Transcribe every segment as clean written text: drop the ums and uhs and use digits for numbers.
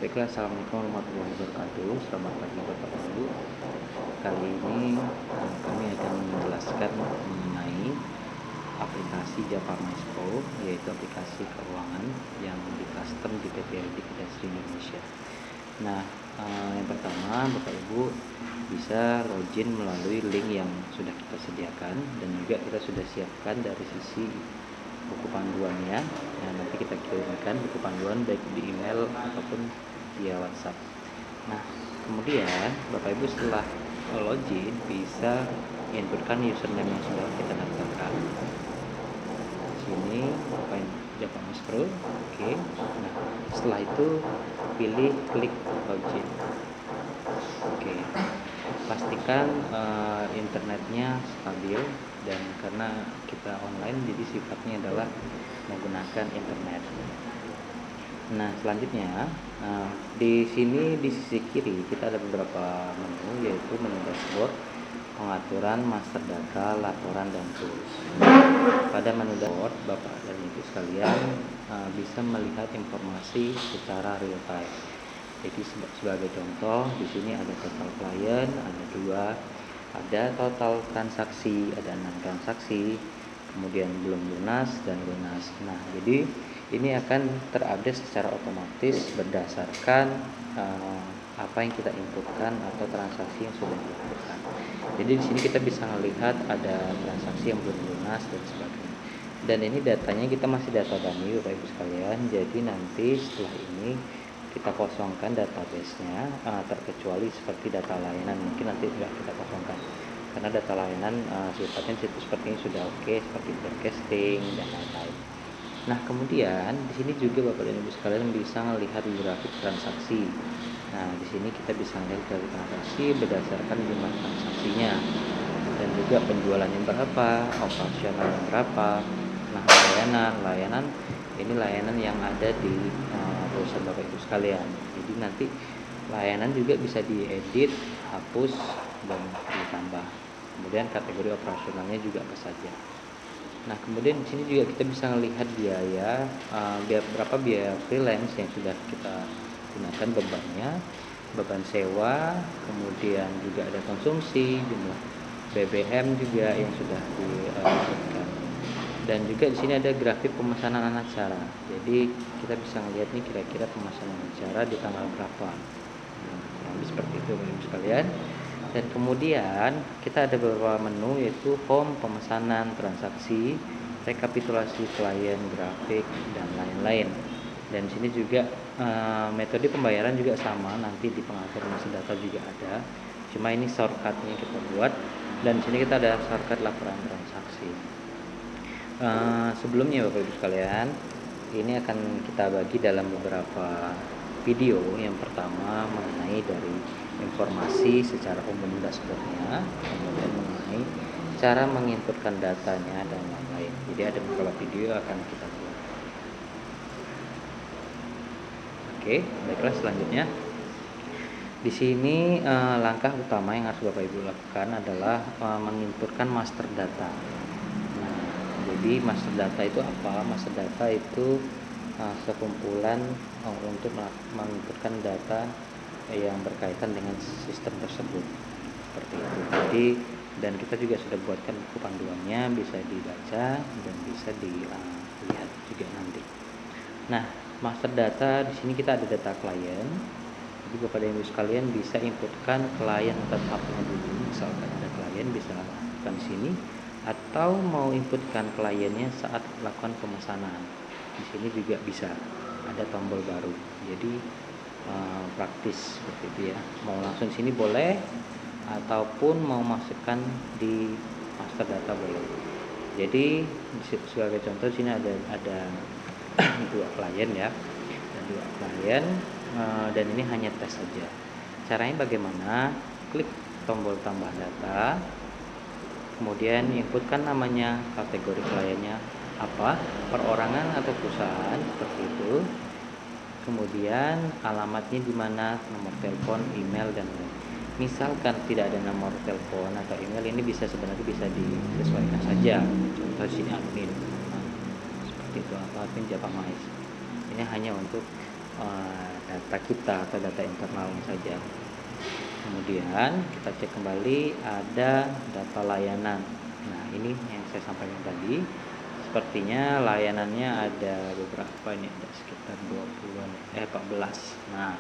Baiklah, assalamualaikum warahmatullahi wabarakatuh. Selamat pagi Bapak Ibu. Kali ini kami akan menjelaskan mengenai aplikasi Java Maestro, yaitu aplikasi keuangan yang di custom di PT LD Kedai Indonesia. Nah, yang pertama Bapak Ibu bisa login melalui link yang sudah kita sediakan, dan juga kita sudah siapkan dari sisi buku panduannya. Nah, nanti kita kirimkan buku panduan baik di email ataupun via WhatsApp. Nah, kemudian Bapak Ibu setelah login bisa inputkan username yang sudah kita daftarkan. Di sini Bapak Java Maestro. Oke. Nah, setelah itu pilih klik login. Oke. Pastikan internetnya stabil, dan karena kita online jadi sifatnya adalah menggunakan internet. Nah, selanjutnya di sini di sisi kiri kita ada beberapa menu, yaitu menu dashboard, pengaturan master data, laporan, dan tools. Pada menu dashboard, Bapak dan Ibu sekalian bisa melihat informasi secara real time. Jadi sebagai contoh, di sini ada total klien, ada 2, ada total transaksi, ada 6 transaksi, kemudian belum lunas dan lunas. Nah, jadi ini akan terupdate secara otomatis berdasarkan apa yang kita inputkan atau transaksi yang sudah dilakukan. Jadi di sini kita bisa melihat ada transaksi yang belum lunas dan sebagainya. Dan ini datanya kita masih data dummy Bapak Ibu sekalian. Jadi nanti setelah ini kita kosongkan database-nya, terkecuali seperti data layanan mungkin nanti tidak kita kosongkan, karena data layanan sifatnya seperti ini sudah oke, seperti broadcasting dan lain-lain. Nah, kemudian di sini juga Bapak dan Ibu sekalian bisa melihat grafik transaksi. Nah, di sini kita bisa melihat grafik transaksi berdasarkan jumlah transaksinya, dan juga penjualannya berapa, operasionalnya berapa. Nah, layanan ini layanan yang ada di perusahaan Bapak Ibu sekalian. Jadi nanti layanan juga bisa diedit, hapus, dan ditambah. Kemudian kategori operasionalnya juga apa saja. Nah, kemudian di sini juga kita bisa melihat biaya, berapa biaya freelance yang sudah kita gunakan, beban sewa, kemudian juga ada konsumsi, jumlah BBM juga yang sudah disebutkan. Dan juga di sini ada grafik pemesanan acara. Jadi kita bisa melihat nih kira-kira pemesanan acara di tanggal berapa. Nah, seperti itu Bapak Ibu sekalian. Dan kemudian kita ada beberapa menu, yaitu home, pemesanan, transaksi, rekapitulasi klien, grafik, dan lain-lain. Dan di sini juga metode pembayaran juga sama, nanti di pengaturan master data juga ada. Cuma ini shortcutnya kita buat, dan di sini kita ada shortcut laporan transaksi. Sebelumnya Bapak Ibu sekalian, ini akan kita bagi dalam beberapa video. Yang pertama mengenai dari informasi secara umum dashboardnya, kemudian mengenai cara menginputkan datanya, dan lain-lain. Jadi ada beberapa video akan kita buat. Oke, baiklah, selanjutnya di sini langkah utama yang harus Bapak Ibu lakukan adalah menginputkan master data. Nah, jadi master data itu apa? Master data itu sekumpulan untuk menginputkan data yang berkaitan dengan sistem tersebut, seperti itu. Jadi, dan kita juga sudah buatkan buku panduannya, bisa dibaca dan bisa dilihat juga nanti. Nah, master data di sini kita ada data klien. Jadi Bapak dan Ibu sekalian bisa inputkan klien tetapnya dulu, misalkan ada klien bisa lakukan di sini, atau mau inputkan kliennya saat melakukan pemesanan. Di sini juga bisa ada tombol baru. Jadi praktis seperti itu ya. Mau langsung sini boleh, ataupun mau masukkan di master data boleh. Jadi sebagai contoh sini ada 2 klien ya, dan 2 klien, dan ini hanya tes saja. Caranya bagaimana? Klik tombol tambah data, kemudian inputkan namanya, kategori kliennya apa, perorangan atau perusahaan, seperti itu. Kemudian alamatnya di mana, nomor telepon, email, dan lain. Misalkan tidak ada nomor telepon atau email, ini sebenarnya bisa disesuaikan saja. Contoh sini admin, seperti itu, atau admin Java Maestro. Ini hanya untuk data kita atau data internalnya saja. Kemudian kita cek kembali ada data layanan. Nah, ini yang saya sampaikan tadi. Sepertinya layanannya ada beberapa, ini ada sekitar 14. Nah,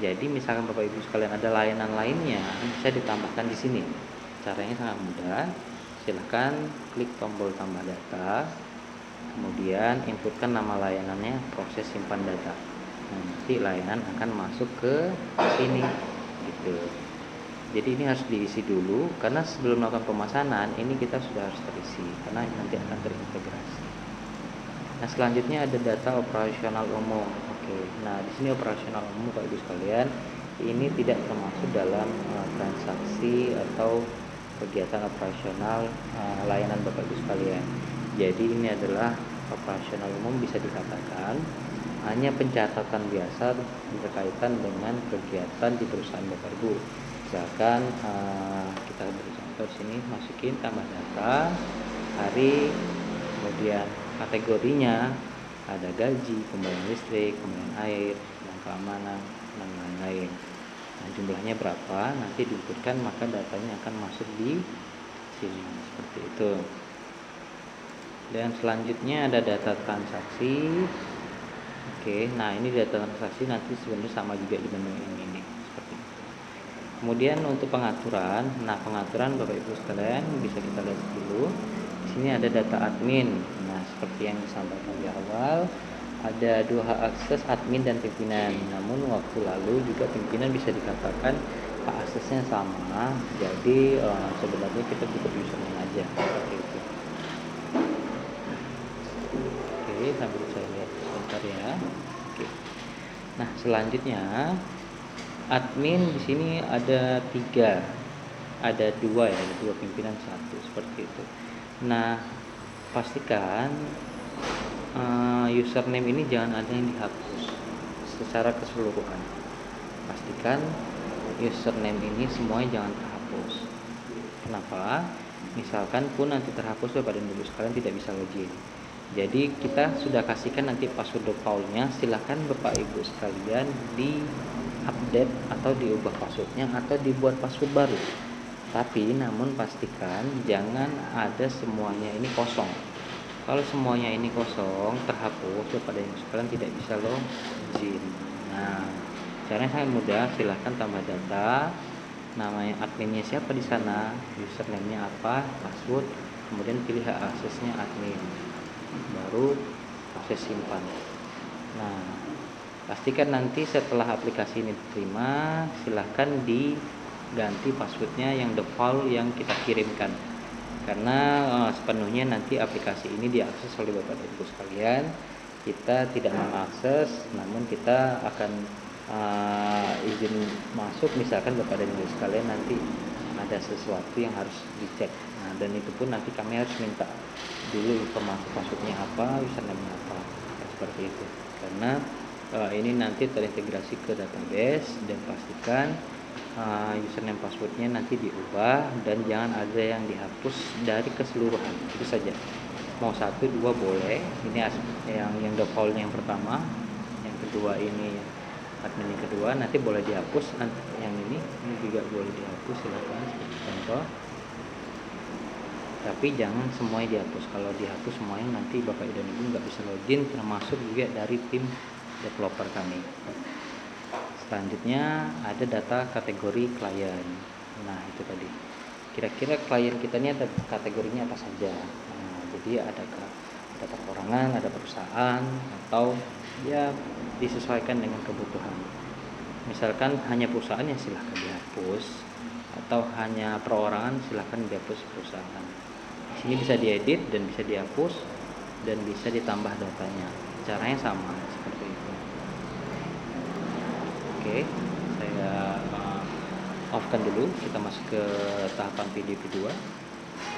jadi misalkan Bapak Ibu sekalian ada layanan lainnya bisa ditambahkan di sini. Caranya sangat mudah. Silahkan klik tombol tambah data, kemudian inputkan nama layanannya, proses simpan data. Nah, nanti layanan akan masuk ke sini gitu. Jadi ini harus diisi dulu, karena sebelum melakukan pemesanan ini kita sudah harus terisi karena nanti akan terintegrasi. Nah, selanjutnya ada data operasional umum. Oke, nah di sini operasional umum Bapak Ibu sekalian ini tidak termasuk dalam transaksi atau kegiatan operasional layanan Bapak Ibu sekalian. Jadi ini adalah operasional umum, bisa dikatakan hanya pencatatan biasa berkaitan dengan kegiatan di perusahaan Bapak Ibu. Misalkan kita beri contoh sini, masukin tambah data, hari, kemudian kategorinya ada gaji, pembayaran listrik, pembayaran air, dan keamanan, dan lain-lain. Nah, jumlahnya berapa nanti diinputkan, maka datanya akan masuk di sini seperti itu. Dan selanjutnya ada data transaksi. Oke, nah ini data transaksi nanti sebenarnya sama juga di menu ini seperti itu. Kemudian untuk pengaturan, nah pengaturan Bapak Ibu sekalian bisa kita lihat dulu. Di sini ada data admin. Nah, seperti yang disampaikan di awal, ada 2 hak akses, admin dan pimpinan. Namun waktu lalu juga pimpinan bisa dikatakan hak aksesnya sama. Jadi sebenarnya kita cukup username aja seperti itu. Oke, sambil saya lihat sebentar ya. Oke. Nah, selanjutnya admin di sini ada 3. Ada 2 ya, ada 2 pimpinan 1 seperti itu. Nah, pastikan username ini jangan ada yang dihapus secara keseluruhan. Pastikan username ini semuanya jangan terhapus. Kenapa? Misalkan pun nanti terhapus Bapak dan Ibu sekalian tidak bisa login. Jadi kita sudah kasihkan nanti password defaultnya, silahkan Bapak Ibu sekalian di update atau diubah passwordnya atau dibuat password baru. Tapi namun pastikan jangan ada semuanya ini kosong. Kalau semuanya ini kosong, terhapus, Bapak dan Ibu sekalian tidak bisa login. Nah, caranya sangat mudah, silahkan tambah data, namanya adminnya siapa di sana, username-nya apa, password, kemudian pilih hak aksesnya admin, baru proses simpan. Nah, pastikan nanti setelah aplikasi ini diterima, silahkan diganti passwordnya yang default yang kita kirimkan, karena sepenuhnya nanti aplikasi ini diakses oleh Bapak dan Ibu sekalian. Kita tidak mengakses, namun kita akan izin masuk. Misalkan Bapak dan Ibu sekalian nanti ada sesuatu yang harus dicek, nah, dan itu pun nanti kami harus minta dulu informasi passwordnya apa, username apa, seperti itu. Karena ini nanti terintegrasi ke database, dan pastikan username passwordnya nanti diubah dan jangan ada yang dihapus dari keseluruhan. Itu saja, mau 1, 2 boleh. Ini yang defaultnya yang pertama, yang kedua ini admin yang kedua, nanti boleh dihapus. Nanti yang ini juga boleh dihapus, silakan seperti contoh. Tapi jangan semuanya dihapus. Kalau dihapus semuanya nanti Bapak dan Ibu nggak bisa login, termasuk juga dari tim developer kami. Selanjutnya ada data kategori klien. Nah, itu tadi. Kira-kira klien kita ini ada kategorinya apa saja. Nah, jadi ada perorangan, ada perusahaan, atau ya disesuaikan dengan kebutuhan. Misalkan hanya perusahaan, ya silahkan dihapus, atau hanya perorangan, silahkan dihapus perusahaan. Di sini bisa diedit dan bisa dihapus dan bisa ditambah datanya. Caranya sama seperti itu. Oke, saya off kan dulu, kita masuk ke tahapan video kedua.